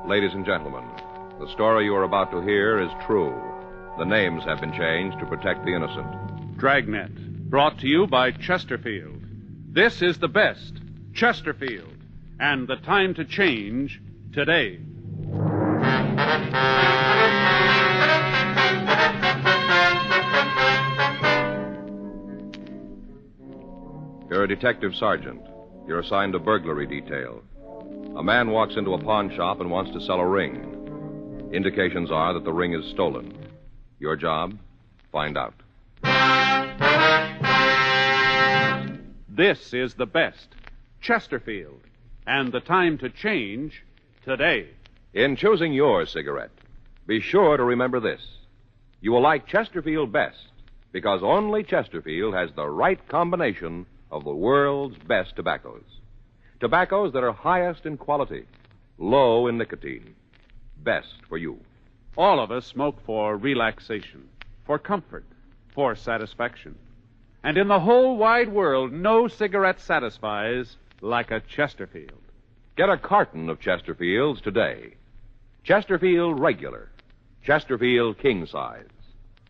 Ladies and gentlemen, the story you are about to hear is true. The names have been changed to protect the innocent. Dragnet, brought to you by Chesterfield. This is the best, Chesterfield, and the time to change today. You're a detective sergeant. You're assigned to burglary detail. A man walks into a pawn shop and wants to sell a ring. Indications are that the ring is stolen. Your job? Find out. This is the best, Chesterfield, and the time to change today. In choosing your cigarette, be sure to remember this. You will like Chesterfield best because only Chesterfield has the right combination of the world's best tobaccos. Tobaccos that are highest in quality, low in nicotine. Best for you. All of us smoke for relaxation, for comfort, for satisfaction. And in the whole wide world, no cigarette satisfies like a Chesterfield. Get a carton of Chesterfields today. Chesterfield Regular, Chesterfield King Size.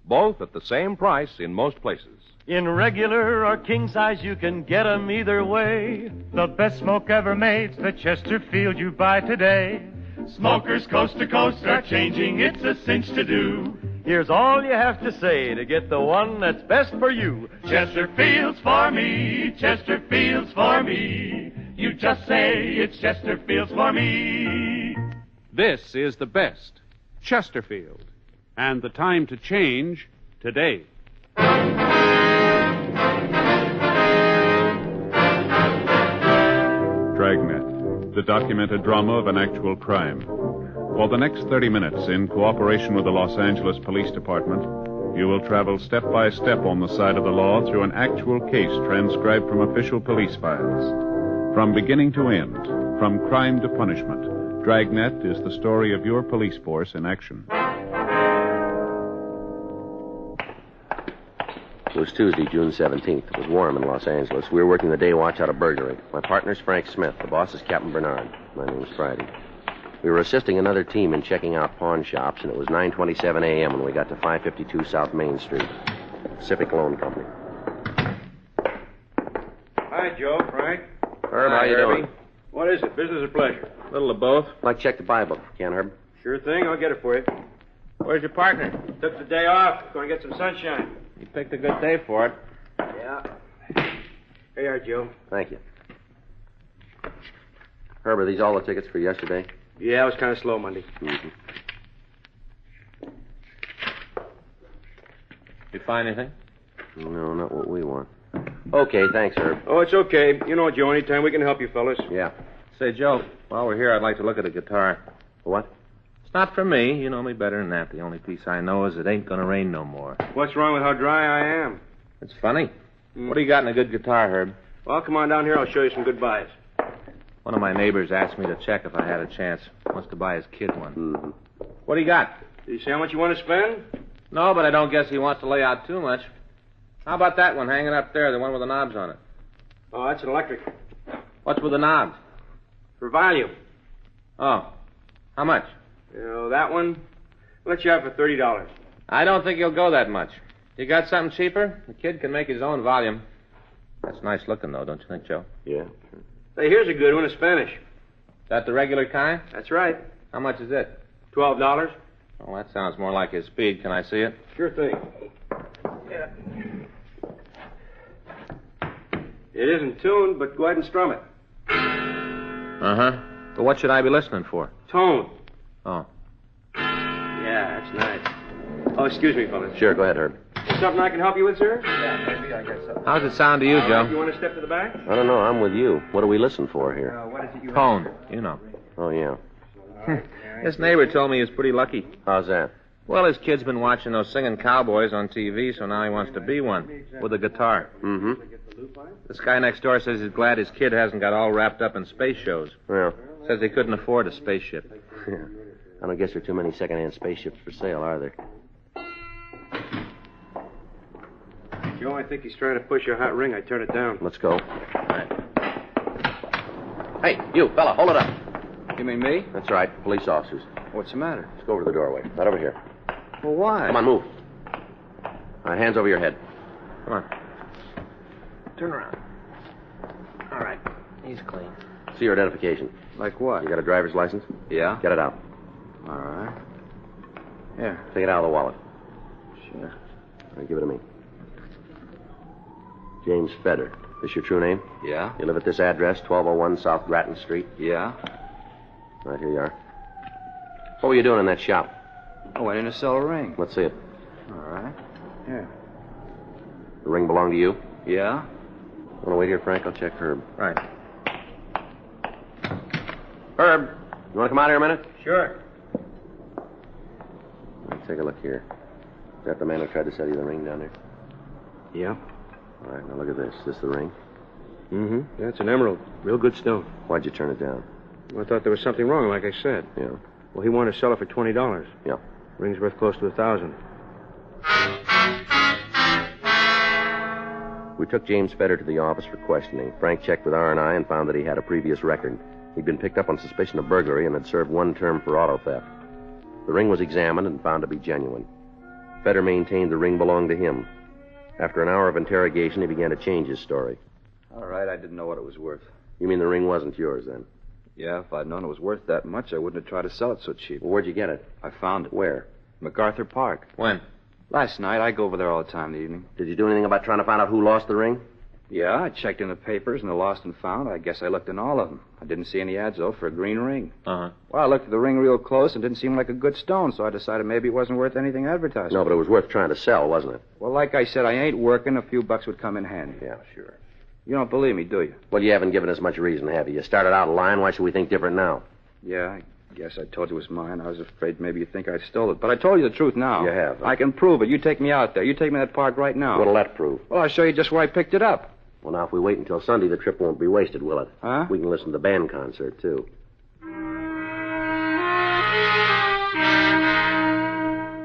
Both at the same price in most places. In regular or king size, you can get 'em either way. The best smoke ever made's the Chesterfield you buy today. Smokers coast to coast are changing, it's a cinch to do. Here's all you have to say to get the one that's best for you. Chesterfield's for me, Chesterfield's for me. You just say it's Chesterfield's for me. This is the best, Chesterfield, and the time to change today. Dragnet, the documented drama of an actual crime. For the next 30 minutes, in cooperation with the Los Angeles Police Department, you will travel step by step on the side of the law through an actual case transcribed from official police files. From beginning to end, from crime to punishment, Dragnet is the story of your police force in action. It was Tuesday, June 17th. It was warm in Los Angeles. We were working the day watch out of burglary. My partner's Frank Smith. The boss is Captain Bernard. My name's Friday. We were assisting another team in checking out pawn shops, and it was 9:27 a.m. when we got to 552 South Main Street. Pacific Loan Company. Hi, Joe, Frank. Herb, how you doing? What is it, business or pleasure? A little of both. I'd like to check the Bible. Can, Herb? Sure thing, I'll get it for you. Where's your partner? Took the day off, going to get some sunshine. You picked a good day for it. Yeah. Here you are, Joe. Thank you. Herb, are these all the tickets for yesterday? Yeah, it was kind of slow Monday. Mm-hmm. You find anything? No, not what we want. Okay, thanks, Herb. Oh, it's okay. You know, Joe, anytime we can help you fellas. Yeah. Say, Joe, while we're here, I'd like to look at a guitar. What? It's not for me. You know me better than that. The only piece I know is it ain't gonna rain no more. What's wrong with how dry I am? It's funny. What do you got in a good guitar, Herb? Well, come on down here. I'll show you some good buys. One of my neighbors asked me to check if I had a chance. Wants to buy his kid one. Mm-hmm. What do you got? Did you say how much you want to spend? No, but I don't guess he wants to lay out too much. How about that one hanging up there, the one with the knobs on it? Oh, that's an electric. What's with the knobs? For volume. Oh. How much? You know, that one, I'll let you have for $30. I don't think he'll go that much. You got something cheaper? The kid can make his own volume. That's nice looking, though, don't you think, Joe? Yeah. Hey, here's a good one, a Spanish. That the regular kind? That's right. How much is it? $12. Oh, that sounds more like his speed. Can I see it? Sure thing. Yeah. It isn't tuned, but go ahead and strum it. Uh-huh. But what should I be listening for? Tone. Oh. Yeah, that's nice. Oh, excuse me, fellas. Sure, go ahead, Herb. Something I can help you with, sir? Yeah, maybe, I guess so. How's it sound to you, Joe? You want to step to the back? I don't know. I'm with you. What do we listen for here? What is it you Tone, you know. Oh, yeah. This neighbor told me he was pretty lucky. How's that? Well, his kid's been watching those singing cowboys on TV, so now he wants to be one with a guitar. Mm-hmm. This guy next door says he's glad his kid hasn't got all wrapped up in space shows. Well, Says he couldn't afford a spaceship. yeah. I don't guess there are too many second-hand spaceships for sale, are there? Joe, I think he's trying to push your hot ring. I turn it down. Let's go. Right. Hey, you, fella, hold it up. You mean me? That's right, police officers. What's the matter? Let's go over to the doorway. Right over here. Well, why? Come on, move. All right, hands over your head. Come on. Turn around. All right. He's clean. See your identification. Like what? You got a driver's license? Yeah? Get it out. All right. Here. Take it out of the wallet. Sure. All right, give it to me. James Feder. This your true name? Yeah? You live at this address, 1201 South Grattan Street? Yeah? Right, here you are. What were you doing in that shop? I went in to sell a ring. Let's see it. All right. Here. The ring belong to you? Yeah? Want to wait here, Frank? I'll check Herb. Right. Herb, you want to come out here a minute? Sure. Right, take a look here. Is that the man who tried to sell you the ring down there? Yeah. All right, now look at this. Is this the ring? Mm-hmm. Yeah, it's an emerald. Real good stone. Why'd you turn it down? Well, I thought there was something wrong, like I said. Yeah. Well, he wanted to sell it for $20. Yeah. Ring's worth close to $1,000. We took James Feder to the office for questioning. Frank checked with R&I and found that he had a previous record. He'd been picked up on suspicion of burglary and had served one term for auto theft. The ring was examined and found to be genuine. Feder maintained the ring belonged to him. After an hour of interrogation, he began to change his story. All right, I didn't know what it was worth. You mean the ring wasn't yours, then? Yeah, if I'd known it was worth that much, I wouldn't have tried to sell it so cheap. Well, where'd you get it? I found it. Where? MacArthur Park. When? Last night. I go over there all the time in the evening. Did you do anything about trying to find out who lost the ring? Yeah, I checked in the papers and the lost and found. I guess I looked in all of them. I didn't see any ads, though, for a green ring. Uh-huh. Well, I looked at the ring real close and didn't seem like a good stone, so I decided maybe it wasn't worth anything advertised. No, but it was worth trying to sell, wasn't it? Well, like I said, I ain't working. A few bucks would come in handy. Yeah, sure. You don't believe me, do you? Well, you haven't given us much reason, have you? You started out lying. Why should we think different now? Yeah, I guess I told you it was mine. I was afraid maybe you'd think I stole it. But I told you the truth now. You have, huh? I can prove it. You take me out there. You take me to that park right now. What'll that prove? Well, I'll show you just where I picked it up. Well, now, if we wait until Sunday, the trip won't be wasted, will it? Huh? We can listen to the band concert, too.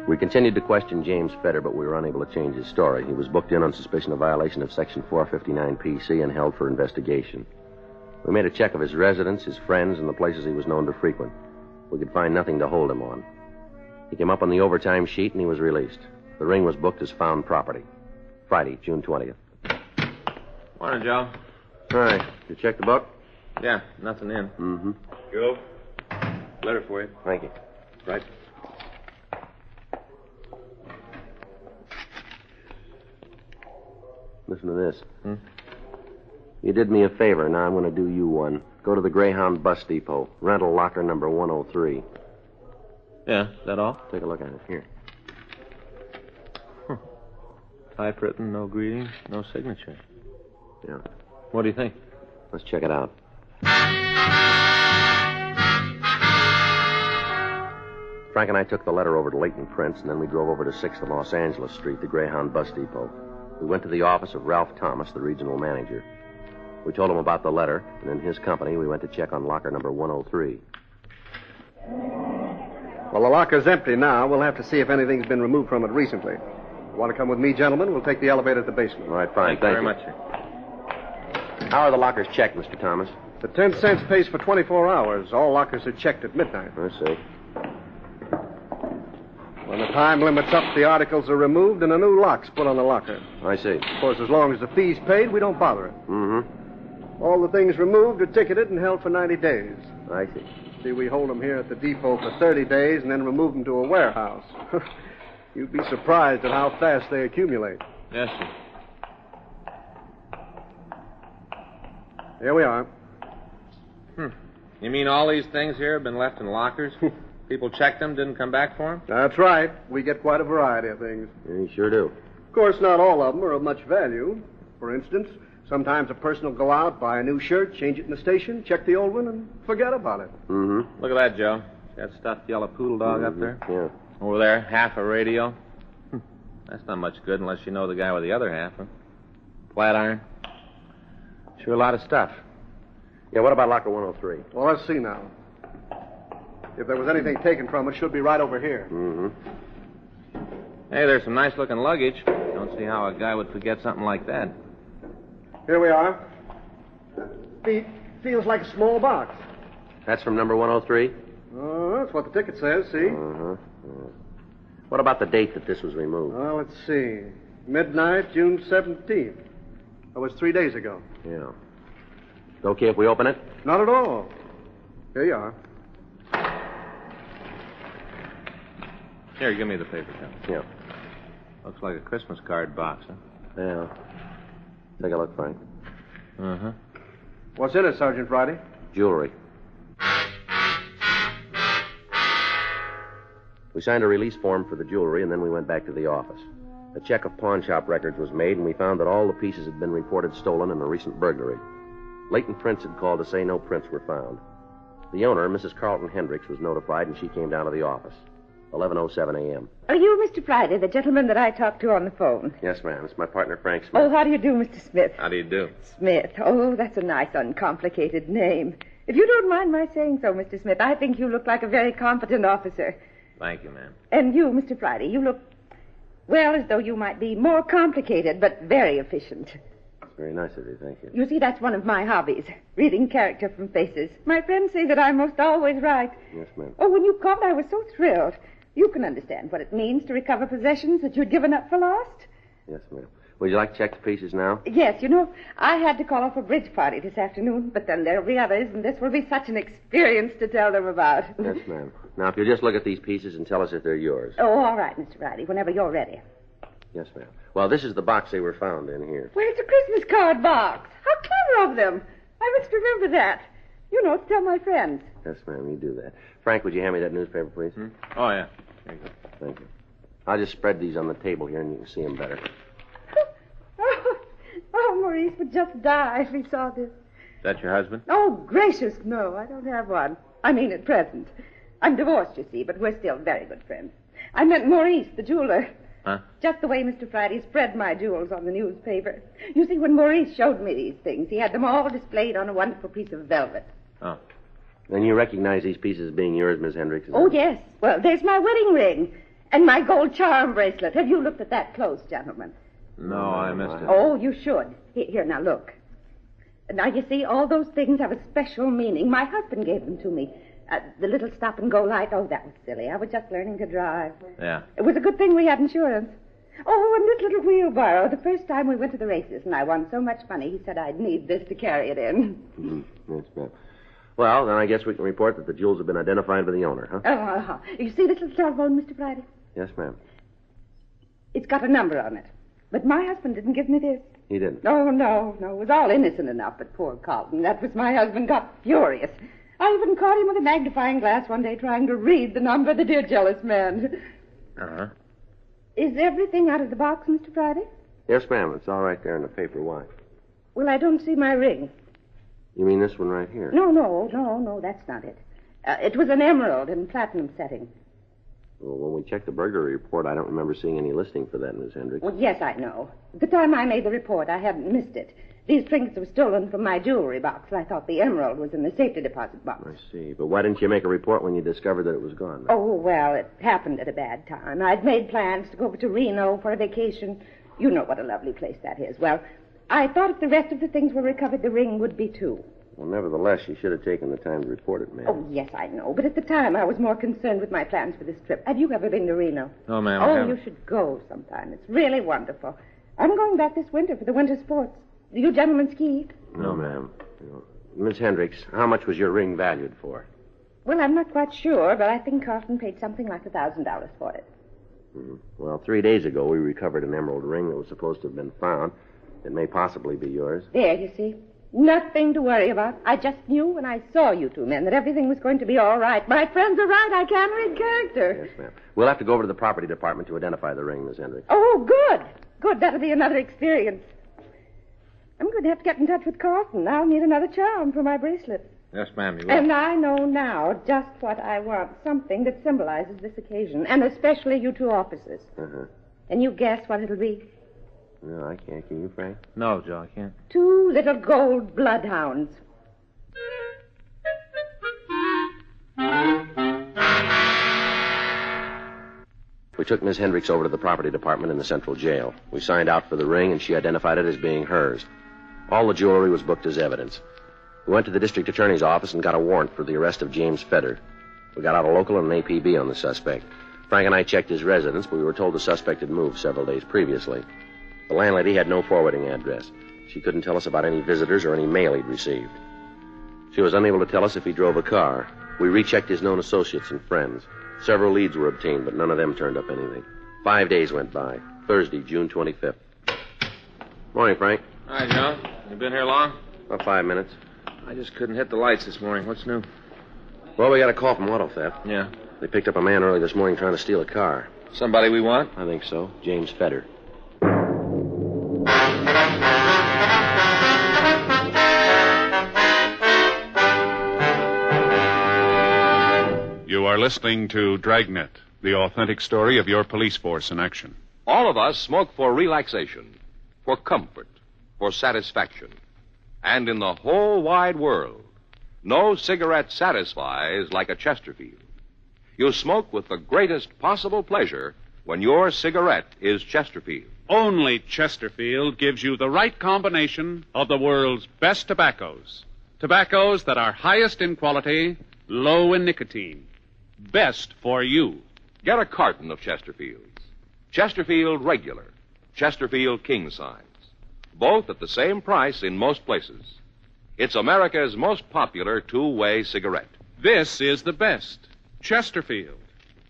We continued to question James Feder, but we were unable to change his story. He was booked in on suspicion of violation of Section 459 PC and held for investigation. We made a check of his residence, his friends, and the places he was known to frequent. We could find nothing to hold him on. He came up on the overtime sheet, and he was released. The ring was booked as found property. Friday, June 20th. Morning, Joe. All right. You check the book? Yeah, nothing in. Mm-hmm. Joe, letter for you. Thank you. Right. Listen to this. You did me a favor. Now I'm going to do you one. Go to the Greyhound bus depot. Rental locker number 103. Yeah, is that all? Take a look at it. Here. Typewritten, no greeting, no signature. Yeah. What do you think? Let's check it out. Frank and I took the letter over to Leighton Prince, and then we drove over to 6th and Los Angeles Street, the Greyhound bus depot. We went to the office of Ralph Thomas, the regional manager. We told him about the letter, and in his company, we went to check on locker number 103. Well, the locker's empty now. We'll have to see if anything's been removed from it recently. Want to come with me, gentlemen? We'll take the elevator to the basement. All right, fine. Thank you very much, sir. How are the lockers checked, Mr. Thomas? The 10 cents pays for 24 hours. All lockers are checked at midnight. I see. When the time limit's up, the articles are removed and a new lock's put on the locker. I see. Of course, as long as the fee's paid, we don't bother it. Mm-hmm. All the things removed are ticketed and held for 90 days. I see. See, we hold them here at the depot for 30 days and then remove them to a warehouse. You'd be surprised at how fast they accumulate. Yes, sir. Here we are. You mean all these things here have been left in lockers? People checked them, didn't come back for them? That's right. We get quite a variety of things. Yeah, you sure do. Of course, not all of them are of much value. For instance, sometimes a person will go out, buy a new shirt, change it in the station, check the old one, and forget about it. Mm-hmm. Look at that, Joe. That stuffed yellow poodle dog up there? Yeah. Over there, half a radio. That's not much good unless you know the guy with the other half, huh? Flat iron. Sure a lot of stuff. Yeah, what about locker 103? Well, let's see now. If there was anything taken from it, should be right over here. Mm-hmm. Hey, there's some nice-looking luggage. Don't see how a guy would forget something like that. Here we are. Feels like a small box. That's from number 103? Oh, that's what the ticket says, see? Uh-huh. What about the date that this was removed? Well, let's see. Midnight, June 17th. That was 3 days ago. Yeah. It's okay if we open it? Not at all. Here you are. Here, give me the paper, Tom. Yeah. Looks like a Christmas card box, huh? Yeah. Take a look, Frank. Uh-huh. What's in it, Sergeant Friday? Jewelry. We signed a release form for the jewelry, and then we went back to the office. A check of pawn shop records was made, and we found that all the pieces had been reported stolen in a recent burglary. Leighton Prince had called to say no prints were found. The owner, Mrs. Carlton Hendricks, was notified, and she came down to the office. 11:07 a.m. Are you Mr. Friday, the gentleman that I talked to on the phone? Yes, ma'am. It's my partner, Frank Smith. Oh, how do you do, Mr. Smith? How do you do? Smith. Oh, that's a nice, uncomplicated name. If you don't mind my saying so, Mr. Smith, I think you look like a very competent officer. Thank you, ma'am. And you, Mr. Friday, you look, well, as though you might be more complicated, but very efficient. It's very nice of you, thank you. You see, that's one of my hobbies, reading character from faces. My friends say that I'm most always right. Yes, ma'am. Oh, when you called, I was so thrilled. You can understand what it means to recover possessions that you'd given up for lost. Yes, ma'am. Would you like to check the pieces now? Yes, you know, I had to call off a bridge party this afternoon, but then there'll be others, and this will be such an experience to tell them about. Yes, ma'am. Now, if you'll just look at these pieces and tell us if they're yours. Oh, all right, Mr. Friday, whenever you're ready. Yes, ma'am. Well, this is the box they were found in here. Well, it's a Christmas card box. How clever of them. I must remember that. You know, to tell my friends. Yes, ma'am, you do that. Frank, would you hand me that newspaper, please? Oh, yeah. Here you go. Thank you. I'll just spread these on the table here and you can see them better. Oh, Maurice would just die if he saw this. Is that your husband? Oh, gracious, no, I don't have one. I mean, at present. I'm divorced, you see, but we're still very good friends. I meant Maurice, the jeweler. Huh? Just the way Mr. Friday spread my jewels on the newspaper. You see, when Maurice showed me these things, he had them all displayed on a wonderful piece of velvet. Oh. Then you recognize these pieces as being yours, Miss Hendricks? Oh, yes. Well, there's my wedding ring and my gold charm bracelet. Have you looked at that close, gentlemen? No, I missed it. Oh, you should. Here, now look. Now, you see, all those things have a special meaning. My husband gave them to me. The little stop-and-go light, oh, that was silly. I was just learning to drive. Yeah. It was a good thing we had insurance. Oh, and this little wheelbarrow. The first time we went to the races and I won so much money, he said I'd need this to carry it in. Yes, ma'am. Well, then I guess we can report that the jewels have been identified by the owner, huh? Oh, you see this little telephone, Mr. Friday? Yes, ma'am. It's got a number on it. But my husband didn't give me this. He didn't? Oh, no. It was all innocent enough, but poor Carlton. That was my husband got furious. I even caught him with a magnifying glass one day trying to read the number, the dear jealous man. Uh-huh. Is everything out of the box, Mr. Friday? Yes, ma'am. It's all right there in the paper. Why? Well, I don't see my ring. You mean this one right here? No, that's not it. It was an emerald in platinum setting. Well, when we checked the burglary report, I don't remember seeing any listing for that, Miss Hendricks. Well, yes, I know. At the time I made the report, I hadn't missed it. These trinkets were stolen from my jewelry box, and I thought the emerald was in the safety deposit box. I see. But why didn't you make a report when you discovered that it was gone? Oh, well, it happened at a bad time. I'd made plans to go over to Reno for a vacation. You know what a lovely place that is. Well, I thought if the rest of the things were recovered, the ring would be too. Well, nevertheless, you should have taken the time to report it, ma'am. Oh, yes, I know. But at the time, I was more concerned with my plans for this trip. Have you ever been to Reno? No, ma'am. I Oh, haven't. you should go sometime. It's really wonderful. I'm going back this winter for the winter sports. Do you gentlemen ski? No, ma'am. Miss Hendricks, how much was your ring valued for? Well, I'm not quite sure, but I think Carlton paid something like $1,000 for it. Well, 3 days ago, we recovered an emerald ring that was supposed to have been found. It may possibly be yours. There, you see. Nothing to worry about. I just knew when I saw you two men that everything was going to be all right. My friends are right. I can read character. Yes, ma'am. We'll have to go over to the property department to identify the ring, Miss Hendricks. Oh, good. Good. That'll be another experience. I'm going to have to get in touch with Carlton. I'll need another charm for my bracelet. Yes, ma'am, you will. And I know now just what I want. Something that symbolizes this occasion, and especially you two officers. Uh-huh. Can you guess what it'll be? No, I can't. Can you, Frank? No, Joe, I can't. 2 little gold bloodhounds. We took Miss Hendricks over to the property department in the central jail. We signed out for the ring, and she identified it as being hers. All the jewelry was booked as evidence. We went to the district attorney's office and got a warrant for the arrest of James Feder. We got out a local and an APB on the suspect. Frank and I checked his residence, but we were told the suspect had moved several days previously. The landlady had no forwarding address. She couldn't tell us about any visitors or any mail he'd received. She was unable to tell us if he drove a car. We rechecked his known associates and friends. Several leads were obtained, but none of them turned up anything. 5 days went by. Thursday, June 25th. Morning, Frank. Hi, Joe. You been here long? About 5 minutes. I just couldn't hit the lights this morning. What's new? Well, we got a call from auto theft. Yeah. They picked up a man early this morning trying to steal a car. Somebody we want? I think so. James Feder. You are listening to Dragnet, the authentic story of your police force in action. All of us smoke for relaxation, for comfort, for satisfaction. And in the whole wide world, no cigarette satisfies like a Chesterfield. You smoke with the greatest possible pleasure when your cigarette is Chesterfield. Only Chesterfield gives you the right combination of the world's best tobaccos. Tobaccos that are highest in quality, low in nicotine. Best for you. Get a carton of Chesterfields. Chesterfield Regular, Chesterfield King Size. Both at the same price in most places. It's America's most popular two-way cigarette. This is the best. Chesterfield.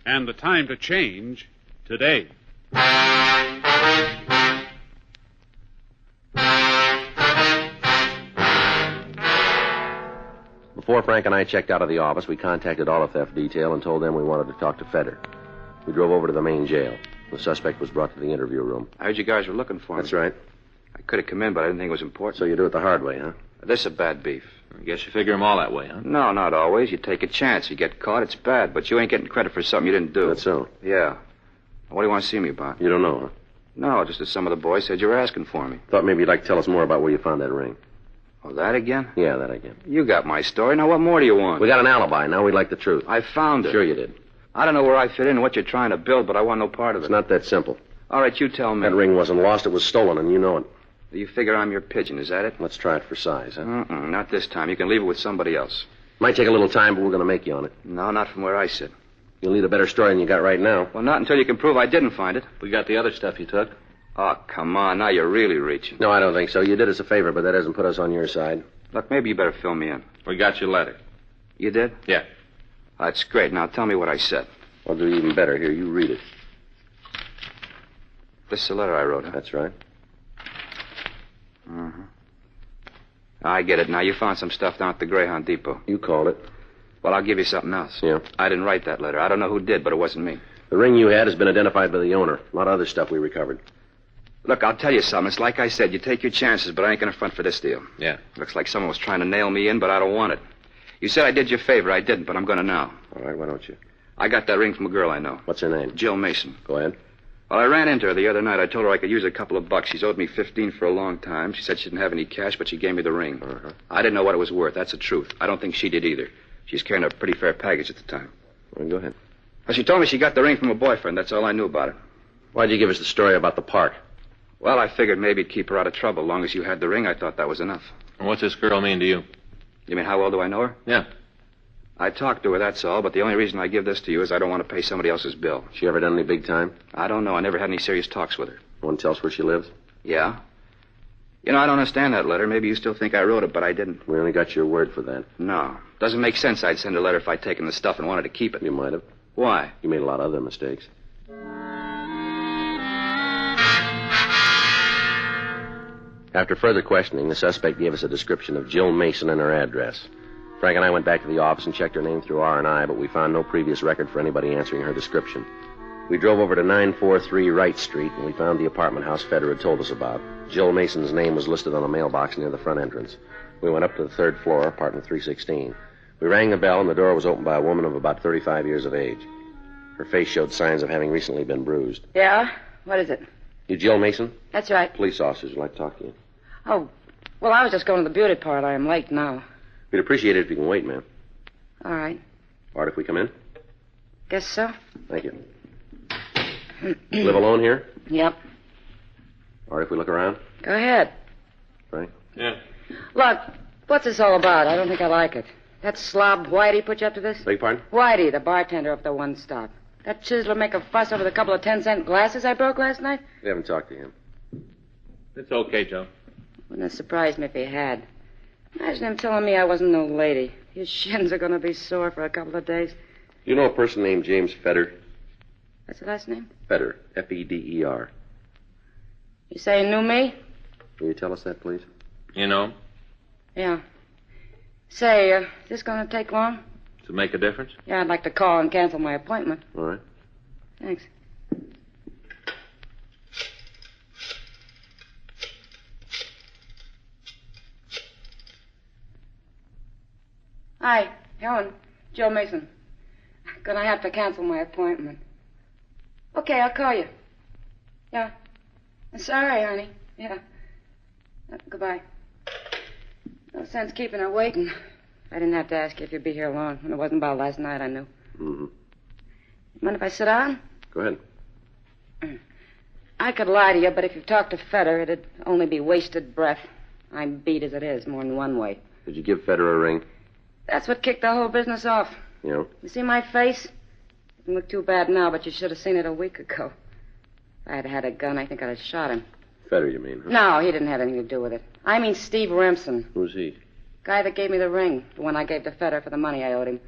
And the time to change today. Before Frank and I checked out of the office, we contacted auto theft detail and told them we wanted to talk to Feder. We drove over to the main jail. The suspect was brought to the interview room. I heard you guys were looking for me. That's right. I could have come in, but I didn't think it was important. So you do it the hard way, huh? This is a bad beef. I guess you figure them all that way, huh? No, not always. You take a chance. You get caught, it's bad. But you ain't getting credit for something you didn't do. That's so. Yeah. What do you want to see me about? You don't know, huh? No, just as some of the boys said you were asking for me. Thought maybe you'd like to tell us more about where you found that ring. Oh, that again? Yeah, that again. You got my story. Now, what more do you want? We got an alibi. Now we'd like the truth. I found it. Sure you did. I don't know where I fit in and what you're trying to build, but I want no part of it. It's not that simple. All right, you tell me. That ring wasn't lost. It was stolen, and you know it. You figure I'm your pigeon, is that it? Let's try it for size, huh? Not this time. You can leave it with somebody else. Might take a little time, but we're going to make you on it. No, not from where I sit. You'll need a better story than you got right now. Well, not until you can prove I didn't find it. We got the other stuff you took. Oh, come on. Now you're really reaching. No, I don't think so. You did us a favor, but that doesn't put us on your side. Look, maybe you better fill me in. We got your letter. You did? Yeah. That's great. Now tell me what I said. I'll do even better. Here, you read it. This is the letter I wrote, huh? That's right. Mm-hmm. I get it. Now, you found some stuff down at the Greyhound Depot. You called it. Well, I'll give you something else. Yeah? I didn't write that letter. I don't know who did, but it wasn't me. The ring you had has been identified by the owner. A lot of other stuff we recovered. Look, I'll tell you something. It's like I said, you take your chances, but I ain't going to front for this deal. Yeah. Looks like someone was trying to nail me in, but I don't want it. You said I did you a favor. I didn't, but I'm going to now. All right, why don't you? I got that ring from a girl I know. What's her name? Jill Mason. Go ahead. Well, I ran into her the other night. I told her I could use a couple of bucks. She's owed me $15 for a long time. She said she didn't have any cash, but she gave me the ring. Uh-huh. I didn't know what it was worth. That's the truth. I don't think she did either. She's carrying a pretty fair package at the time. Well, go ahead. Well, she told me she got the ring from a boyfriend. That's all I knew about it. Why'd you give us the story about the park? Well, I figured maybe it'd keep her out of trouble. As long as you had the ring, I thought that was enough. And what's this girl mean to you? You mean how well do I know her? Yeah. I talked to her, that's all, but the only reason I give this to you is I don't want to pay somebody else's bill. She ever done any big time? I don't know. I never had any serious talks with her. Want to tell us where she lives? Yeah. You know, I don't understand that letter. Maybe you still think I wrote it, but I didn't. We only got your word for that. No. Doesn't make sense I'd send a letter if I'd taken the stuff and wanted to keep it. You might have. Why? You made a lot of other mistakes. After further questioning, the suspect gave us a description of Jill Mason and her address. Frank and I went back to the office and checked her name through R&I, but we found no previous record for anybody answering her description. We drove over to 943 Wright Street, and we found the apartment house Feder had told us about. Jill Mason's name was listed on a mailbox near the front entrance. We went up to the third floor, apartment 316. We rang the bell, and the door was opened by a woman of about 35 years of age. Her face showed signs of having recently been bruised. Yeah? What is it? You Jill Mason? That's right. Police officers would like to talk to you. Oh, well, I was just going to the beauty parlor. I'm late now. We'd appreciate it if you can wait, ma'am. All right. All right, if we come in? Guess so. Thank you. You live alone here? Yep. All right, if we look around? Go ahead. Frank? Yeah. Look, What's this all about? I don't think I like it. That slob Whitey put you up to this? Beg pardon? Whitey, the bartender up the One Stop. That chiseler make a fuss over the couple of 10-cent glasses I broke last night? We haven't talked to him. It's okay, Joe. Wouldn't have surprised me if he had. Imagine him telling me I wasn't no lady. His shins are going to be sore for a couple of days. You know a person named James Feder? What's the last name? Feder. F-E-D-E-R. You say he knew me? Will you tell us that, please? You know, Yeah. Say, is this going to take long? to make a difference? Yeah, I'd like to call and cancel my appointment. All right. Thanks. Hi, Helen. Joe Mason. Gonna have to cancel my appointment. Okay, I'll call you. Yeah. Sorry, honey. Yeah. Goodbye. No sense keeping her waiting. I didn't have to ask you if you'd be here long. When it wasn't about last night, I knew. Mm-hmm. Mind if I sit down? Go ahead. I could lie to you, but if you talked to Feder, it'd only be wasted breath. I'm beat as it is, more than one way. Did you give Feder a ring? That's what kicked the whole business off. You know? You see my face? It doesn't look too bad now, but you should have seen it a week ago. If I had had a gun, I think I'd have shot him. Feder, you mean? Huh? No, he didn't have anything to do with it. I mean Steve Remsen. Who's he? Guy that gave me the ring, the one I gave to Feder for the money I owed him.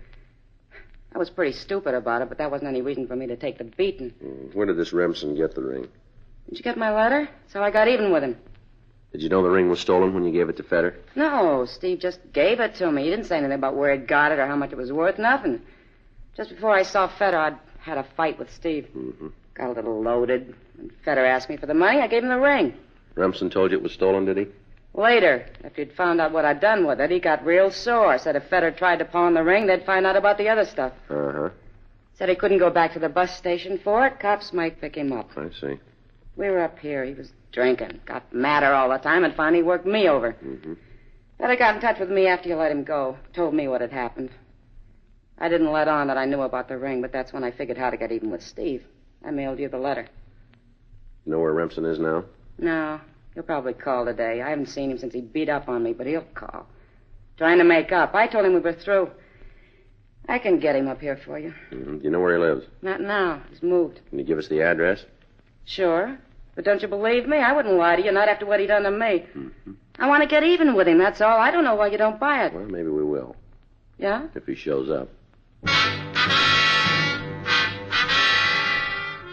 I was pretty stupid about it, but that wasn't any reason for me to take the beating. Where did this Remsen get the ring? Did you get my letter? That's how I got even with him. Did you know the ring was stolen when you gave it to Feder? No, Steve just gave it to me. He didn't say anything about where he'd got it or how much it was worth, nothing. Just before I saw Feder, I'd had a fight with Steve. Mm-hmm. Got a little loaded. When Feder asked me for the money, I gave him the ring. Remsen told you it was stolen, did he? Later, after he'd found out what I'd done with it, he got real sore. Said if Feder tried to pawn the ring, they'd find out about the other stuff. Uh-huh. Said he couldn't go back to the bus station for it. Cops might pick him up. I see. We were up here. He was drinking. Got madder all the time and finally worked me over. Mm-hmm. Feder got in touch with me after you let him go. Told me what had happened. I didn't let on that I knew about the ring, but that's when I figured how to get even with Steve. I mailed you the letter. You know where Remsen is now? No. He'll probably call today. I haven't seen him since he beat up on me, but he'll call. Trying to make up. I told him we were through. I can get him up here for you. Mm-hmm. Do you know where he lives? Not now. He's moved. Can you give us the address? Sure. But don't you believe me? I wouldn't lie to you, not after what he done to me. Mm-hmm. I want to get even with him, that's all. I don't know why you don't buy it. Well, maybe we will. Yeah? If he shows up.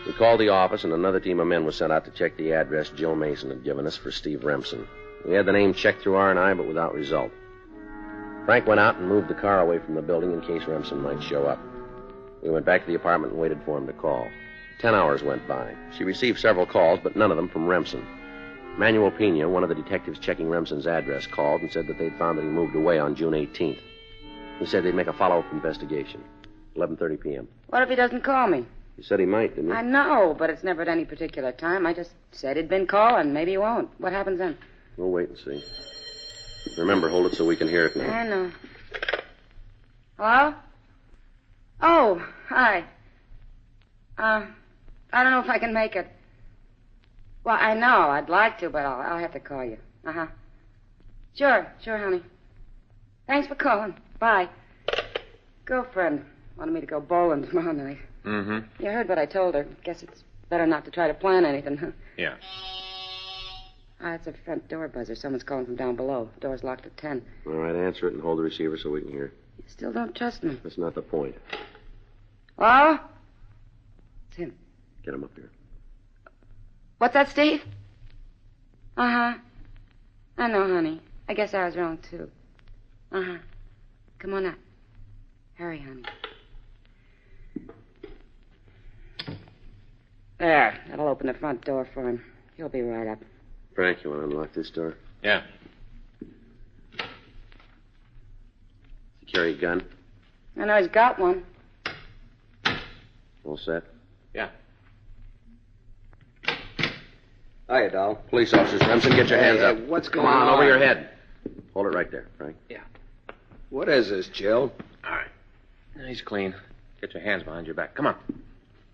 We called the office, and another team of men was sent out to check the address Joe Mason had given us for Steve Remsen. We had the name checked through R&I, but without result. Frank went out and moved the car away from the building in case Remsen might show up. We went back to the apartment and waited for him to call. 10 hours went by. She received several calls, but none of them from Remsen. Manuel Pena, one of the detectives checking Remsen's address, called and said that they'd found that he moved away on June 18th. He said they'd make a follow-up investigation. 11:30 p.m. What if he doesn't call me? He said he might, didn't he? I know, but it's never at any particular time. I just said he'd been calling. Maybe he won't. What happens then? We'll wait and see. Remember, hold it so we can hear it now. I know. Hello? Oh, hi. I don't know if I can make it. Well, I know. I'd like to, but I'll have to call you. Uh-huh. Sure, honey. Thanks for calling. Bye. Girlfriend wanted me to go bowling tomorrow night. Mm-hmm. You heard what I told her. Guess it's better not to try to plan anything, huh? Yeah. It's a front door buzzer. Someone's calling from down below. Door's locked at 10. All right, answer it and hold the receiver so we can hear. You still don't trust me. That's not the point. Hello? It's him. Get him up here. What's that, Steve? Uh-huh. I know, honey. I guess I was wrong, too. Uh-huh. Come on up. Hurry, honey. There. That'll open the front door for him. He'll be right up. Frank, you want to unlock this door? Yeah. Does he carry a gun? I know he's got one. All set? Yeah. Hiya, doll. Police officers, Remsen, get your hands up. What's Come going on, on? over your head. Hold it right there, Frank. What is this, Jill? All right. He's clean. Get your hands behind your back. Come on.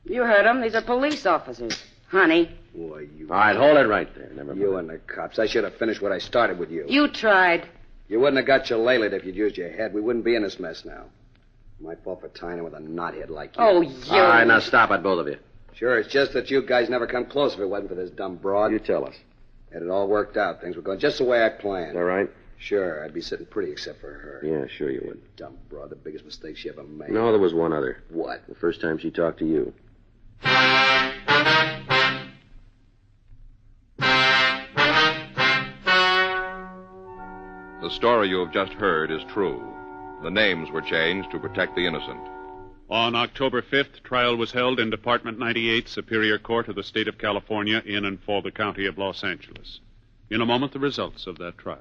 You heard him. These are police officers. Honey. Boy, you... All right, hold it right there. Never mind. You and the cops. I should have finished what I started with you. You tried. You wouldn't have got your laylet if you'd used your head. We wouldn't be in this mess now. My fault for tying in with a knothead like you. Oh, you... All right, now stop it, both of you. Sure, it's just that you guys never come close if it wasn't for this dumb broad. You tell us. Had it all worked out. Things were going just the way I planned. Is that right? Sure, I'd be sitting pretty except for her. Yeah, sure you would. Dumb broad, the biggest mistake she ever made. No, there was one other. What? The first time she talked to you. The story you have just heard is true. The names were changed to protect the innocent. On October 5th, trial was held in Department 98, Superior Court of the State of California, in and for the County of Los Angeles. In a moment, the results of that trial.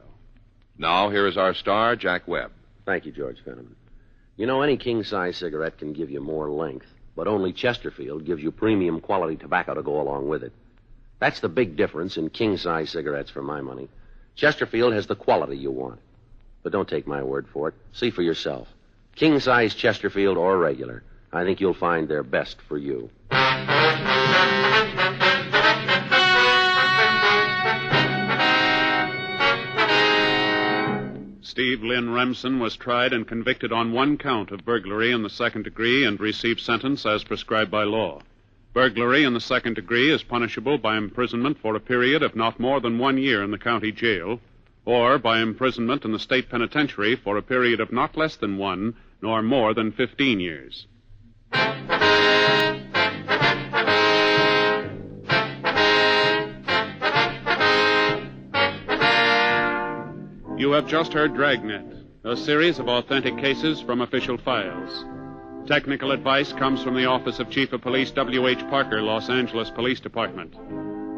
Now, here is our star, Jack Webb. Thank you, George Fenneman. You know, any king-size cigarette can give you more length, but only Chesterfield gives you premium quality tobacco to go along with it. That's the big difference in king-size cigarettes for my money. Chesterfield has the quality you want. But don't take my word for it. See for yourself. King-size Chesterfield or regular. I think you'll find they're best for you. Steve Lynn Remsen was tried and convicted on one count of burglary in the second degree and received sentence as prescribed by law. Burglary in the second degree is punishable by imprisonment for a period of not more than 1 year in the county jail, or by imprisonment in the state penitentiary for a period of not less than 1 nor more than 15 years. You have just heard Dragnet, a series of authentic cases from official files. Technical advice comes from the Office of Chief of Police W.H. Parker, Los Angeles Police Department.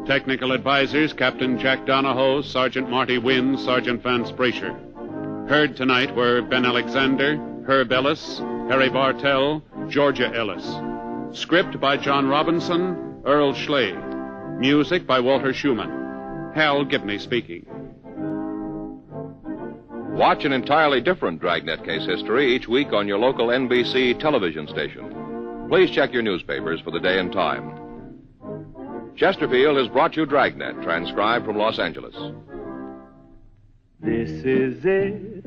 Technical advisors, Captain Jack Donahoe, Sergeant Marty Wynn, Sergeant Vance Brasher. Heard tonight were Ben Alexander, Herb Ellis, Harry Bartell, Georgia Ellis. Script by John Robinson, Earl Schley. Music by Walter Schumann. Hal Gibney speaking. Watch an entirely different Dragnet case history each week on your local NBC television station. Please check your newspapers for the day and time. Chesterfield has brought you Dragnet, transcribed from Los Angeles. This is it,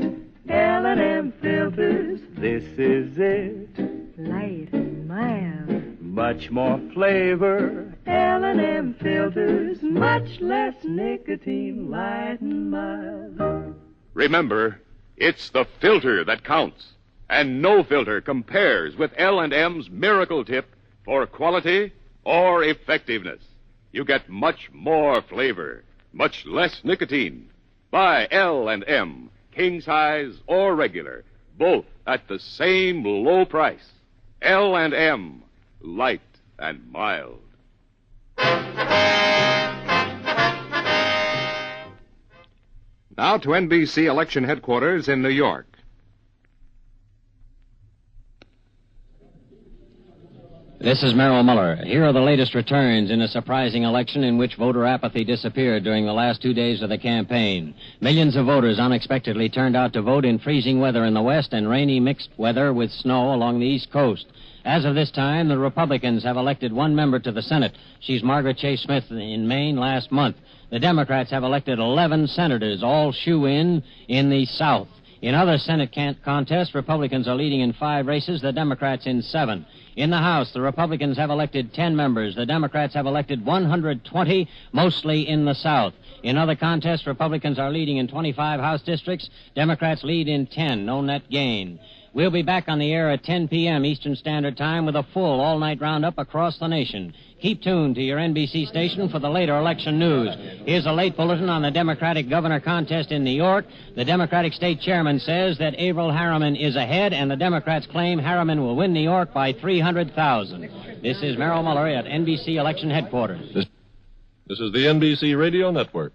L&M filters. This is it, light and mild. much more flavor. L&M filters, much less nicotine, light and mild. Remember, it's the filter that counts. And no filter compares with L&M's Miracle Tip for quality or effectiveness. You get much more flavor, much less nicotine. Buy L&M, king size or regular, both at the same low price. L&M, light and mild. Now to NBC election headquarters in New York. This is Merrill Muller. Here are the latest returns in a surprising election in which voter apathy disappeared during the last 2 days of the campaign. Millions of voters unexpectedly turned out to vote in freezing weather in the west and rainy mixed weather with snow along the east coast. As of this time, the Republicans have elected one member to the Senate. She's Margaret Chase Smith in Maine last month. The Democrats have elected 11 senators, all shoe-in the South. In other Senate contests, Republicans are leading in 5 races, the Democrats in 7. In the House, the Republicans have elected 10 members. The Democrats have elected 120, mostly in the South. In other contests, Republicans are leading in 25 House districts. Democrats lead in 10, no net gain. We'll be back on the air at 10 p.m. Eastern Standard Time with a full all-night roundup across the nation. Keep tuned to your NBC station for the later election news. Here's a late bulletin on the Democratic governor contest in New York. The Democratic state chairman says that Averell Harriman is ahead, and the Democrats claim Harriman will win New York by 300,000. This is Merrill Muller at NBC Election Headquarters. This is the NBC Radio Network.